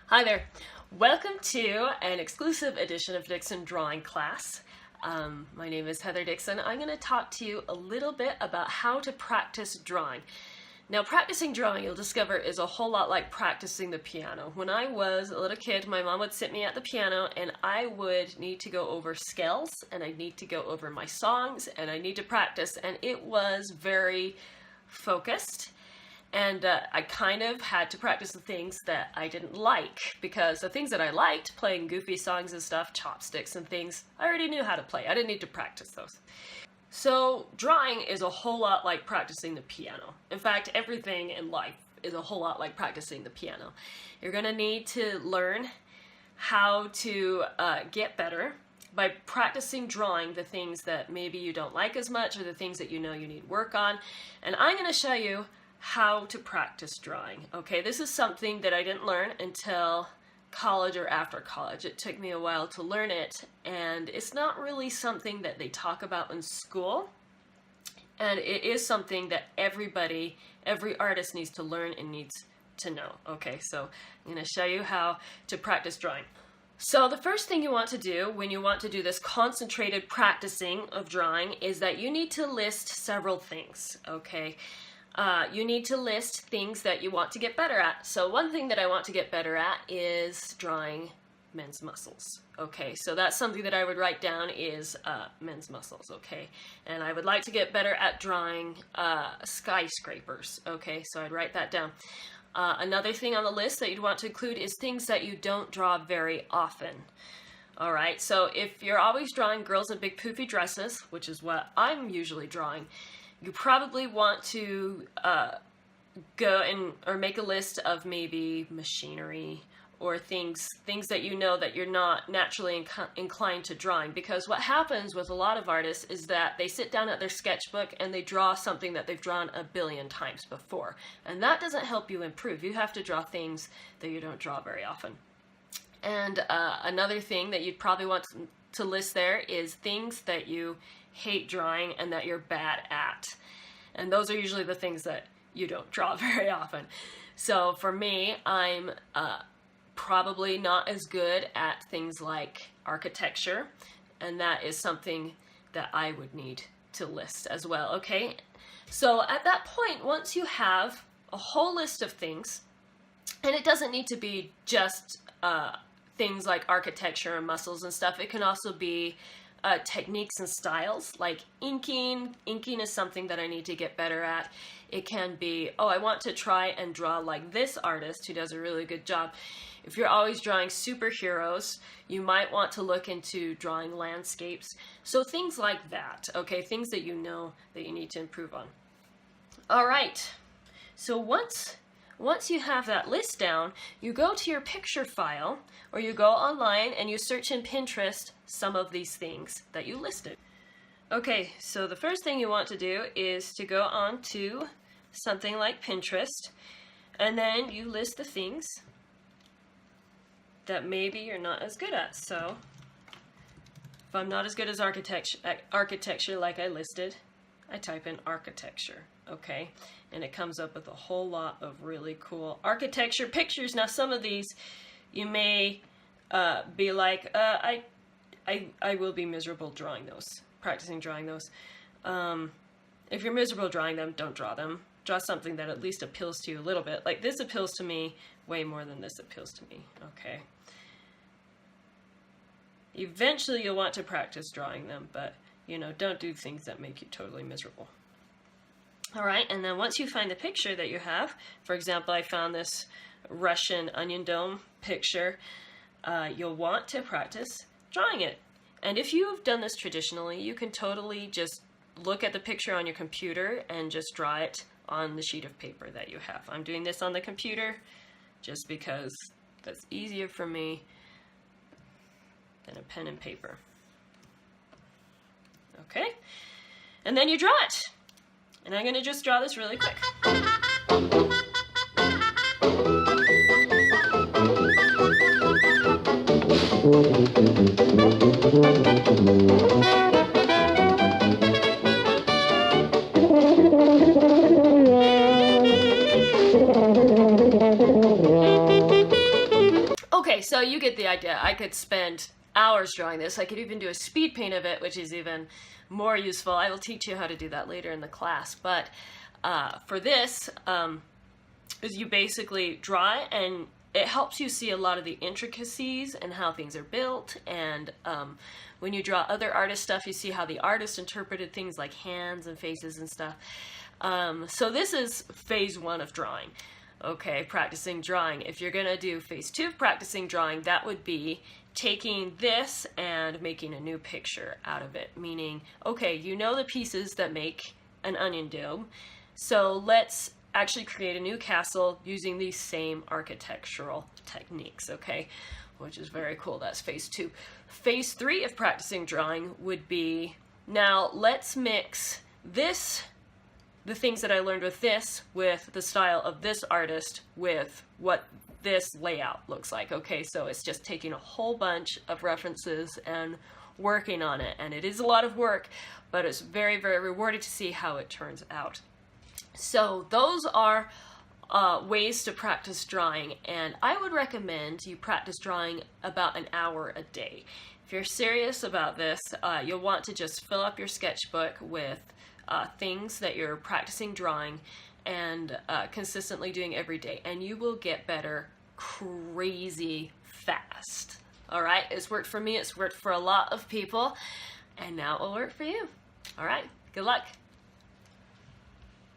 Hi there. Welcome to an exclusive edition of Dixon Drawing Class. My name is Heather Dixon. I'm going to talk to you a little bit about how to practice drawing. Now, practicing drawing, you'll discover, is a whole lot like practicing the piano. When I was a little kid, my mom would sit me at the piano and I would need to go over scales and I'd need to go over my songs and I need to practice, and it was very focused. And I kind of had to practice the things that I didn't like, because the things that I liked, playing goofy songs and stuff, chopsticks and things, I already knew how to play. I didn't need to practice those. So drawing is a whole lot like practicing the piano. In fact, everything in life is a whole lot like practicing the piano. You're going to need to learn how to get better by practicing drawing the things that maybe you don't like as much, or the things that you know you need work on. And I'm going to show you how to practice drawing. Okay, this is something that I didn't learn until college or after college. It took me a while to learn it, and it's not really something that they talk about in school, and it is something that every artist needs to learn and needs to know. Okay, so I'm going to show you how to practice drawing. So the first thing you want to do when you want to do this concentrated practicing of drawing is that you need to list several things. Okay, you need to list things that you want to get better at. So one thing that I want to get better at is drawing men's muscles. Okay, so that's something that I would write down is men's muscles. Okay, and I would like to get better at drawing skyscrapers. Okay, so I'd write that down. Another thing on the list that you'd want to include is things that you don't draw very often. All right, so if you're always drawing girls in big poofy dresses, which is what I'm usually drawing, you probably want to go or make a list of maybe machinery or things that you know that you're not naturally inclined to drawing. Because what happens with a lot of artists is that they sit down at their sketchbook and they draw something that they've drawn a billion times before. And that doesn't help you improve. You have to draw things that you don't draw very often. And another thing that you'd probably want to list there is things that you hate drawing and that you're bad at. And those are usually the things that you don't draw very often. So for me, I'm probably not as good at things like architecture, and that is something that I would need to list as well. Okay, so at that point, once you have a whole list of things, and it doesn't need to be just things like architecture and muscles and stuff, it can also be techniques and styles like inking. Inking is something that I need to get better at. It can be, oh, I want to try and draw like this artist who does a really good job. If you're always drawing superheroes, you might want to look into drawing landscapes. So things like that, okay, things that you know that you need to improve on. All right, so once you have that list down, you go to your picture file, or you go online and you search in Pinterest some of these things that you listed. Okay, so the first thing you want to do is to go on to something like Pinterest, and then you list the things that maybe you're not as good at. So if I'm not as good as architecture like I listed, I type in architecture. Okay, and it comes up with a whole lot of really cool architecture pictures. Now some of these you may be like, I will be miserable drawing those, practicing drawing those. If you're miserable drawing them, don't draw them. Draw something that at least appeals to you a little bit. Like this appeals to me way more than this appeals to me. Okay. Eventually you'll want to practice drawing them, but you know, don't do things that make you totally miserable. All right, and then once you find the picture that you have, for example, I found this Russian onion dome picture, you'll want to practice drawing it. And if you've done this traditionally, you can totally just look at the picture on your computer and just draw it on the sheet of paper that you have. I'm doing this on the computer just because that's easier for me than a pen and paper. Okay, and then you draw it. And I'm going to just draw this really quick. Okay, so you get the idea. I could spend hours drawing this. I could even do a speed paint of it, which is even more useful. I will teach you how to do that later in the class. But for this, is you basically draw, and it helps you see a lot of the intricacies and how things are built. And when you draw other artist stuff, you see how the artist interpreted things like hands and faces and stuff. So this is phase 1 of drawing. Okay, practicing drawing. If you're gonna do phase 2 of practicing drawing, that would be taking this and making a new picture out of it. Meaning, okay, you know the pieces that make an onion dome, so let's actually create a new castle using these same architectural techniques, okay? Which is very cool. That's phase 2. Phase 3 of practicing drawing would be, now let's mix this, the things that I learned with this, with the style of this artist, with what this layout looks like. Okay, so it's just taking a whole bunch of references and working on it. And it is a lot of work, but it's very, very rewarding to see how it turns out. So those are ways to practice drawing, and I would recommend you practice drawing about an hour a day. If you're serious about this, you'll want to just fill up your sketchbook with things that you're practicing drawing and consistently doing every day, and you will get better crazy fast. All right, it's worked for me, it's worked for a lot of people, and now it will work for you. All right, good luck.